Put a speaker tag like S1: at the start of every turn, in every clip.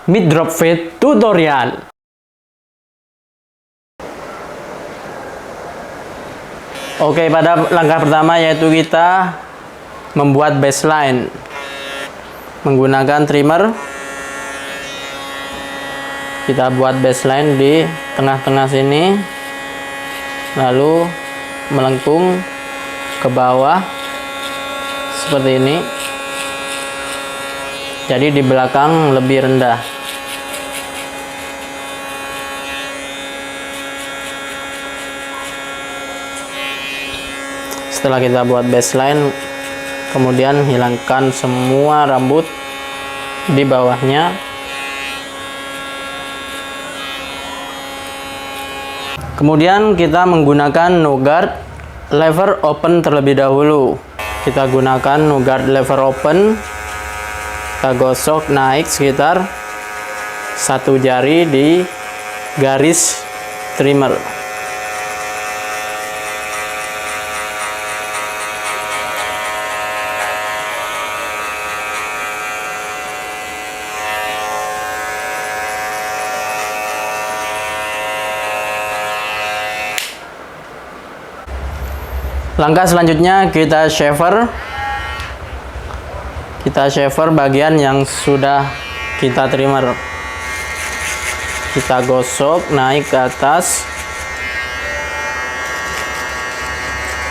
S1: Mid drop fade tutorial. Oke, pada langkah pertama yaitu kita membuat baseline menggunakan trimmer. Kita buat baseline di tengah-tengah sini, lalu melengkung ke bawah seperti ini. Jadi di belakang lebih rendah. Setelah kita buat baseline, kemudian hilangkan semua rambut di bawahnya. Kemudian kita menggunakan no guard lever open terlebih dahulu. Kita gunakan no guard lever open. Kita gosok naik sekitar 1 jari di garis trimmer. Langkah selanjutnya kita shaver. Kita shaver bagian yang sudah kita trimmer. Kita gosok naik ke atas.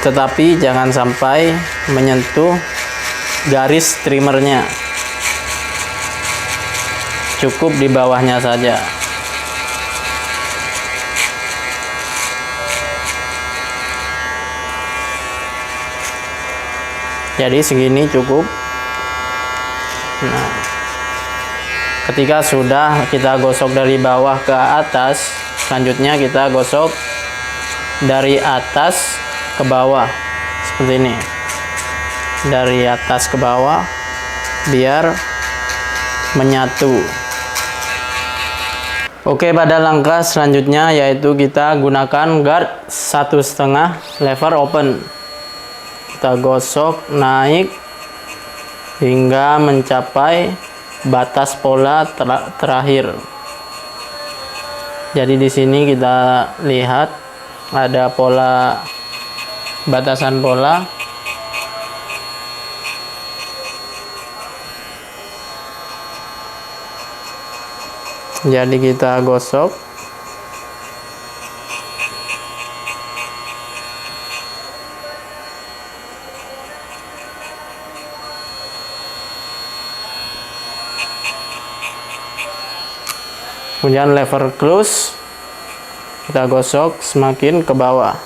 S1: Tetapi jangan sampai menyentuh garis trimmernya. Cukup di bawahnya saja. Jadi segini cukup. Nah, ketika sudah kita gosok dari bawah ke atas, selanjutnya kita gosok dari atas ke bawah seperti ini. Dari atas ke bawah biar menyatu. Oke, pada langkah selanjutnya yaitu kita gunakan guard 1,5 lever open. Kita gosok naik hingga mencapai batas pola terakhir. Jadi di sini kita lihat ada pola, batasan pola. Jadi kita gosok. Kemudian lever close kita gosok semakin ke bawah.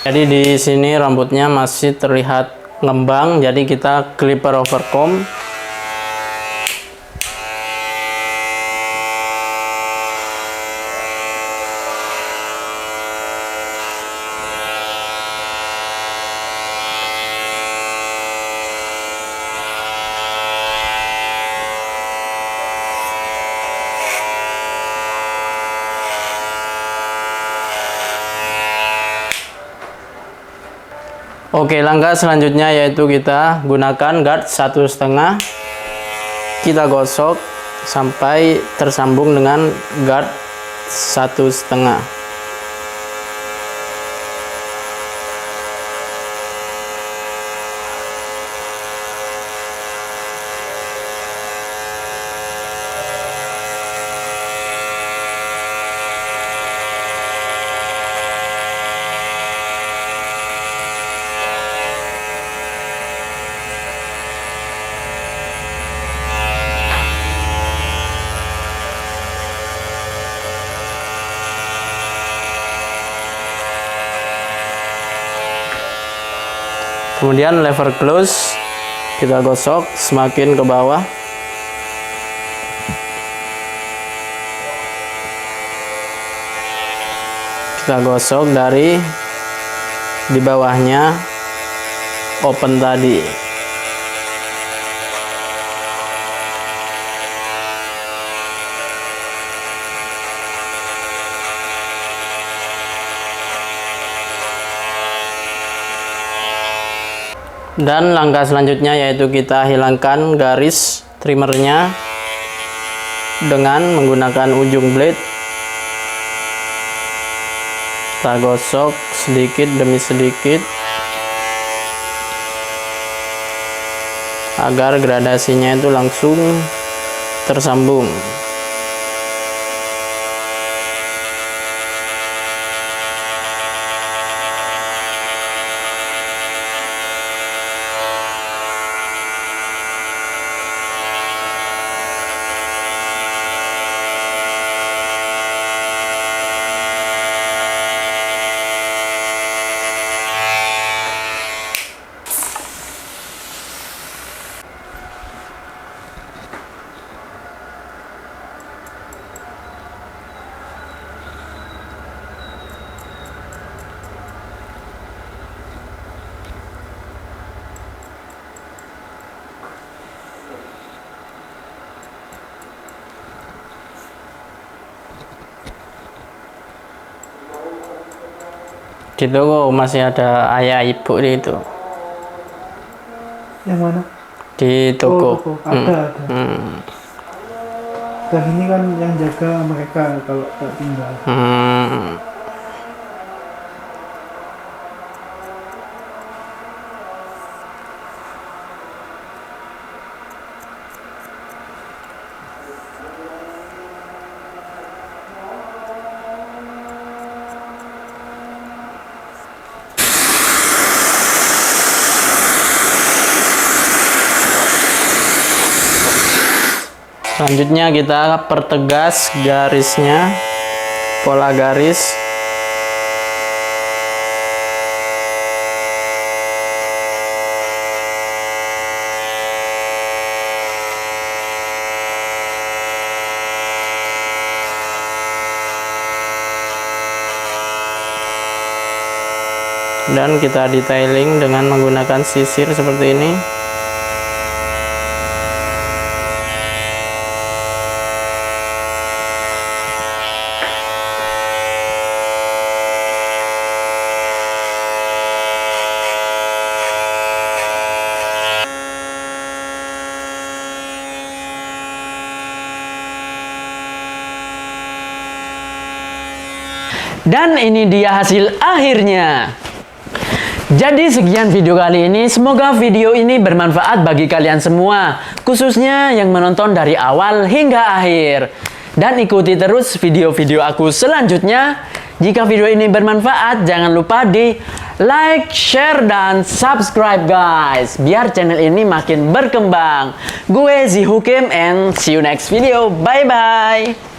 S1: Jadi di sini rambutnya masih terlihat ngembang, jadi kita clipper over comb. Oke, langkah selanjutnya yaitu kita gunakan guard 1,5. Kita gosok sampai tersambung dengan guard 1,5. Kemudian lever close kita gosok semakin ke bawah. Kita gosok dari di bawahnya open tadi. Dan langkah selanjutnya yaitu kita hilangkan garis trimmernya dengan menggunakan ujung blade. Kita gosok sedikit demi sedikit agar gradasinya itu langsung tersambung. Di toko masih ada ayah ibu di itu.
S2: Yang mana?
S1: Di toko.
S2: Toko. Ada. Dan ini kan yang jaga mereka kalau tak tinggal.
S1: Selanjutnya kita pertegas garisnya, pola garis. Dan kita detailing dengan menggunakan sisir seperti ini.
S3: Dan ini dia hasil akhirnya. Jadi sekian video kali ini, semoga video ini bermanfaat bagi kalian semua, khususnya yang menonton dari awal hingga akhir. Dan ikuti terus video-video aku selanjutnya. Jika video ini bermanfaat, jangan lupa di like, share, dan subscribe guys, biar channel ini makin berkembang. Gue Zihukim and see you next video. Bye-bye.